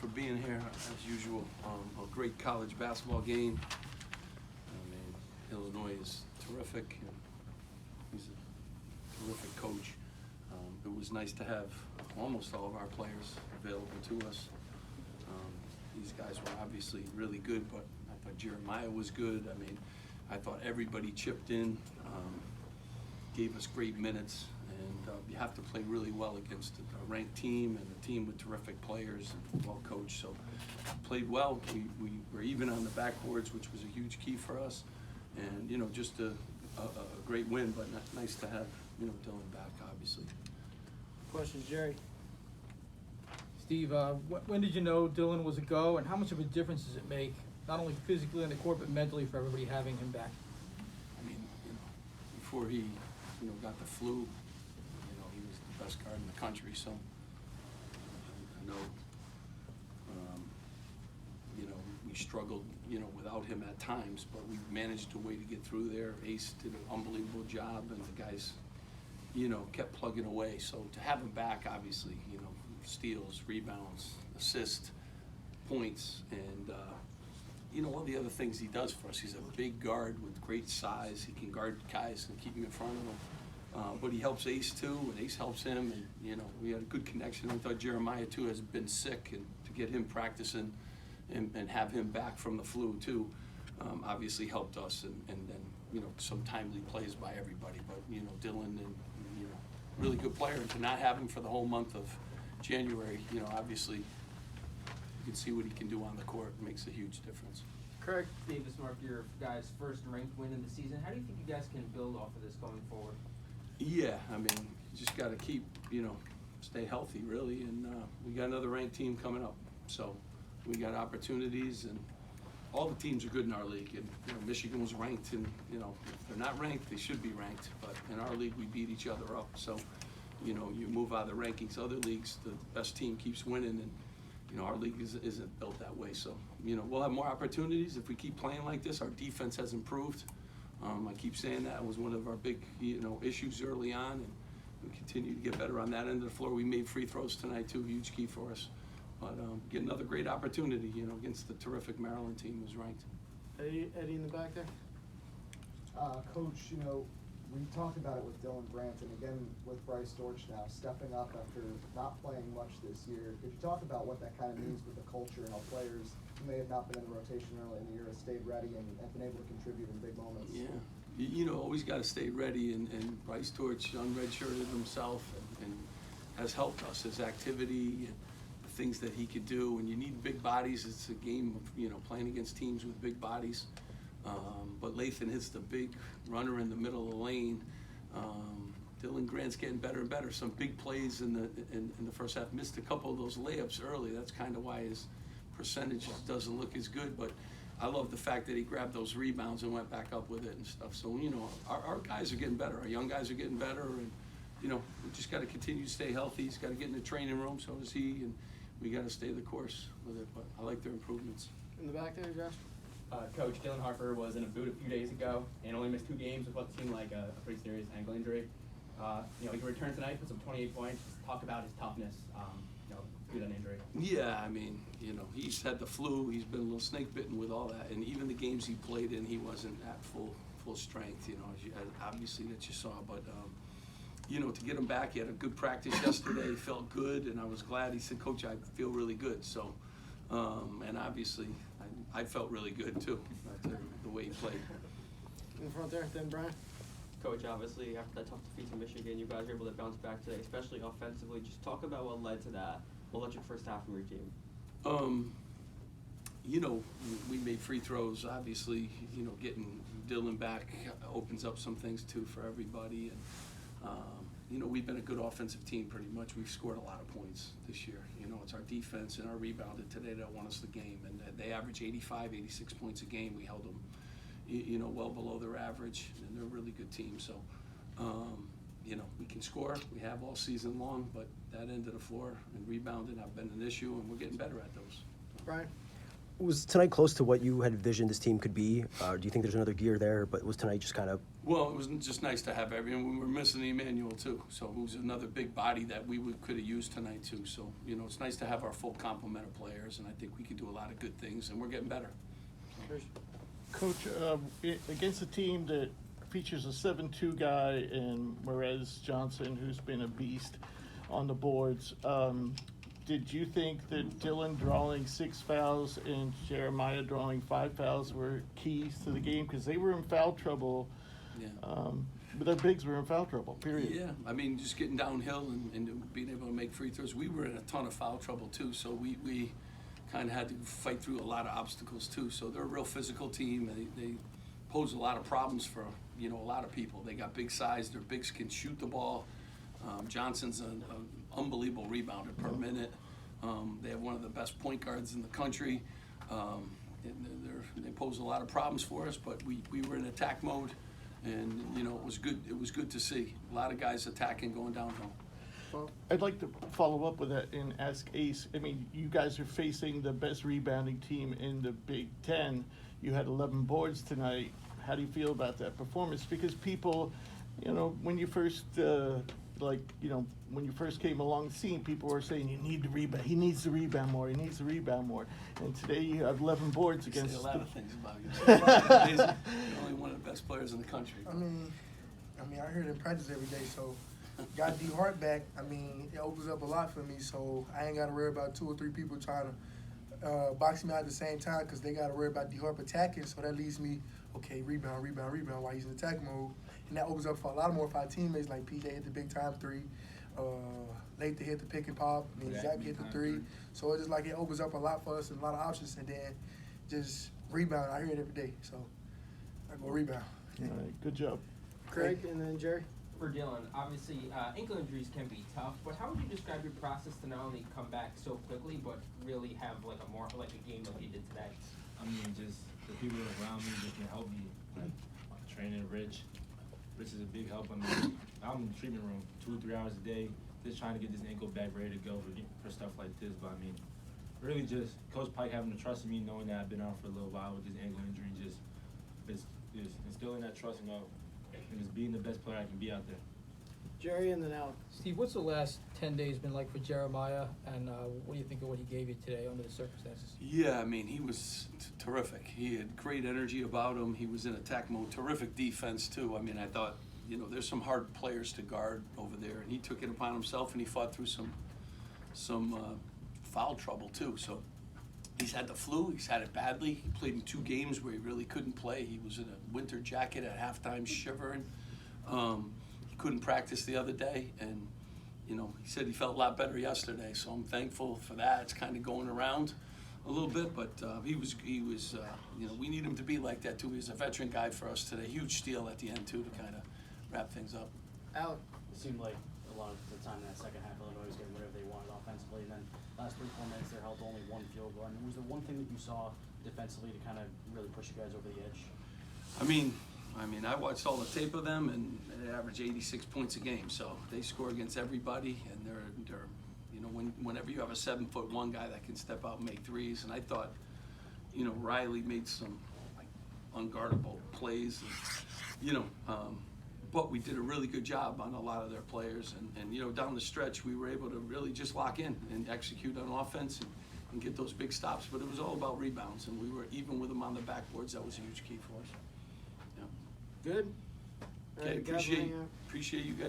for being here, as usual. A great college basketball game. I mean, Illinois is terrific, and he's a terrific coach. It was nice to have almost all of our players available to us. These guys were obviously really good, but I thought Jeremiah was good. I mean, I thought everybody chipped in, gave us great minutes, and you have to play really well against a ranked team and a team with terrific players and well coached. So played well. We were even on the backboards, which was a huge key for us, and just a great win. But nice to have Dylan back, obviously. Questions, Jerry? Steve, when did you know Dylan was a go, and how much of a difference does it make, not only physically on the court, but mentally for everybody having him back? I mean, before he, got the flu, he was the best guard in the country. So I know, we struggled, without him at times, but we managed a way to get through there. Ace did an unbelievable job, and the guys, kept plugging away. So to have him back, obviously, steals, rebounds, assists, points, and all the other things he does for us. He's a big guard with great size. He can guard guys and keep them in front of him. But he helps Ace too, and Ace helps him. And we had a good connection. I thought Jeremiah too has been sick, and to get him practicing and have him back from the flu too, obviously helped us. And then some timely plays by everybody. But Dylan and really good player, and to not have him for the whole month of January, obviously you can see what he can do on the court. It makes a huge difference. Craig? Davis, Mark, your guys' first ranked win in the season. How do you think you guys can build off of this going forward? Yeah, I mean, you just got to keep, stay healthy, really, and we got another ranked team coming up. So we got opportunities, and all the teams are good in our league. And Michigan was ranked, and if they're not ranked, they should be ranked. But in our league, we beat each other up. So you move out of the rankings. Other leagues, the best team keeps winning, and our league isn't built that way. So we'll have more opportunities if we keep playing like this. Our defense has improved. I keep saying that. It was one of our big issues early on, and we continue to get better on that end of the floor. We made free throws tonight too, huge key for us. But get another great opportunity, against the terrific Maryland team who's ranked. Eddie in the back there? Coach, we talked about it with Dylan Brandt, and again with Bryce Dortch now, stepping up after not playing much this year. Could you talk about what that kind of means with the culture and how players who may have not been in the rotation early in the year have stayed ready and been able to contribute in big moments? Yeah, always got to stay ready, and Bryce Dortch unredshirted himself and has helped us. His activity and the things that he could do, and you need big bodies. It's a game of, playing against teams with big bodies. But Lathan hits the big runner in the middle of the lane. Dylan Grant's getting better and better. Some big plays in the first half. Missed a couple of those layups early. That's kind of why his percentage doesn't look as good. But I love the fact that he grabbed those rebounds and went back up with it and stuff. So our guys are getting better. Our young guys are getting better, and we just got to continue to stay healthy. He's got to get in the training room. So does he, and we got to stay the course with it. But I like their improvements. In the back there, Josh? Coach, Dylan Harper was in a boot a few days ago and only missed 2 games with what seemed like a pretty serious ankle injury. He returned tonight, put some 28 points. Just talk about his toughness, through that injury. Yeah, I mean, he's had the flu. He's been a little snake bitten with all that, and even the games he played in, he wasn't at full strength. Obviously that you saw, but to get him back, he had a good practice yesterday. He felt good, and I was glad. He said, "Coach, I feel really good." So, and obviously, I felt really good too, the way he played. In the front there, then Brian. Coach, obviously, after that tough defeat to Michigan, you guys were able to bounce back today, especially offensively. Just talk about what led to that. What led your first half from your team? We made free throws. Obviously, getting Dylan back opens up some things too for everybody. And we've been a good offensive team pretty much. We've scored a lot of points this year. It's our defense and our rebounding today that won us the game. And they average 85, 86 points a game. We held them, well below their average, and they're a really good team. So, we can score. We have all season long, but that end of the floor and rebounding have been an issue, and we're getting better at those. Brian? Was tonight close to what you had envisioned this team could be? Do you think there's another gear there? But was tonight just kind of? Well, it was just nice to have everyone. We were missing Emmanuel too, so it was another big body that we could have used tonight too. So it's nice to have our full complement of players, and I think we can do a lot of good things, and we're getting better. Coach, against a team that features a 7-2 guy and Perez Johnson, who's been a beast on the boards, did you think that Dylan drawing 6 fouls and Jeremiah drawing 5 fouls were keys to the game? Because they were in foul trouble. Yeah. But their bigs were in foul trouble, period. Yeah, I mean, just getting downhill and being able to make free throws. We were in a ton of foul trouble too, so we kind of had to fight through a lot of obstacles too. So they're a real physical team. They pose a lot of problems for a lot of people. They got big size. Their bigs can shoot the ball. Johnson's an unbelievable rebounder per minute. They have one of the best point guards in the country. They pose a lot of problems for us, but we were in attack mode, and it was good. It was good to see a lot of guys attacking, going downhill. Well, I'd like to follow up with that and ask Ace. I mean, you guys are facing the best rebounding team in the Big Ten. You had 11 boards tonight. How do you feel about that performance? Because people, when you first, when you first came along the scene, people were saying you need to rebound. He needs to rebound more. He needs to rebound more. And today you have 11 boards against. Say a lot of things about you. You're only one of the best players in the country. I mean, I hear it in practice every day, so got D Hart back. I mean, it opens up a lot for me, so I ain't got to worry about 2 or 3 people trying to box me out at the same time because they got to worry about D Hart attacking. So that leaves me, okay, rebound while he's in attack mode. And that opens up for a lot more of our teammates, like PJ hit the big time 3, Nate hit the pick and pop, and then Zach hit the 3. So it's just like it opens up a lot for us and a lot of options. And then just rebound. I hear it every day, so I go rebound. All right, good job. Craig, and then Jerry. For Dylan, obviously ankle injuries can be tough, but how would you describe your process to not only come back so quickly, but really have like a game like you did today? I mean, just the people around me just can help me, like training Rich. Rich is a big help. I mean, I'm in the treatment room 2 or 3 hours a day, just trying to get this ankle back ready to go for stuff like this. But I mean, really just Coach Pike having to trust in me, knowing that I've been out for a little while with this ankle injury, and just is instilling that trust and just being the best player I can be out there. Jerry, and then Alec. Steve, what's the last 10 days been like for Jeremiah, and what do you think of what he gave you today under the circumstances? Yeah, I mean, he was terrific. He had great energy about him. He was in attack mode. Terrific defense, too. I mean, I thought, there's some hard players to guard over there, and he took it upon himself, and he fought through some foul trouble, too. So he's had the flu. He's had it badly. He played in 2 games where he really couldn't play. He was in a winter jacket at halftime shivering. He couldn't practice the other day, and he said he felt a lot better yesterday, so I'm thankful for that. It's kind of going around a little bit, but he was we need him to be like that too. He's a veteran guy for us today. Huge steal at the end too to kind of wrap things up. Alec. It seemed like a lot of the time in that second half, Illinois was getting whatever they wanted offensively, and then last 3-4 minutes they held only 1 field goal. And was there one thing that you saw defensively to kind of really push you guys over the edge? I mean, I watched all the tape of them, and they average 86 points a game. So they score against everybody, and they're whenever you have a 7'1" guy that can step out and make threes, and I thought, Riley made some unguardable plays, and, but we did a really good job on a lot of their players, and down the stretch we were able to really just lock in and execute on offense and get those big stops. But it was all about rebounds, and we were even with them on the backboards. That was a huge key for us. Yeah. Good. Okay, appreciate you guys.